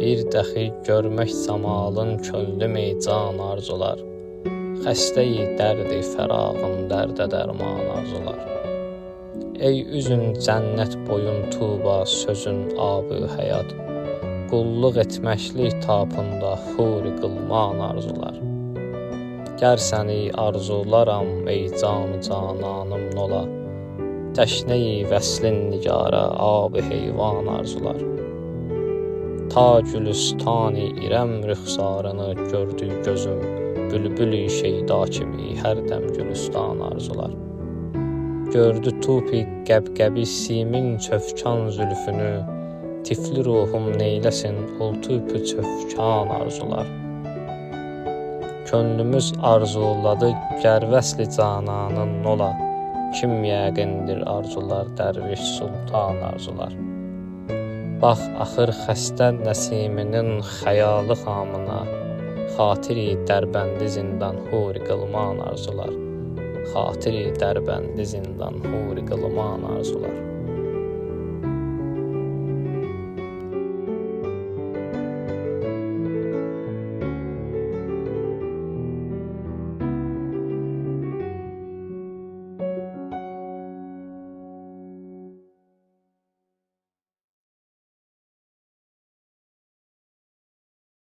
Bir dəxi görmək camalın könlü meycan arzular. Xəstəyi dərdi fərağın dərdə dərman arzular. Ey üzün cənnət boyun tuba sözün abı həyat. Qulluq etməklik tapında huri qılman arzular. Gər səni arzularam ey canı cananım nola. Təşneyi vəslin nigara ab-ı heyvan arzular. Ta gülüstani irəm rüxsarını gördü gözüm. Bülbül-i şeyda kimi hər dəm gülüstan arzular. Gördü tupi qəbqəbi simin çövkan zülfünü. Tifli ruhum neyləsin ultupi çövkan arzular. Könlümüz arzuladı gər vəsli cananın nola. Kim yəqindir arzular dərviş sultan arzular. Bax axır xəstə nəsiminin xəyalı xamına. Xatiri dərbəndi zindan huri qılman arzular. Xatiri dərbəndi zindan huri qılman arzular.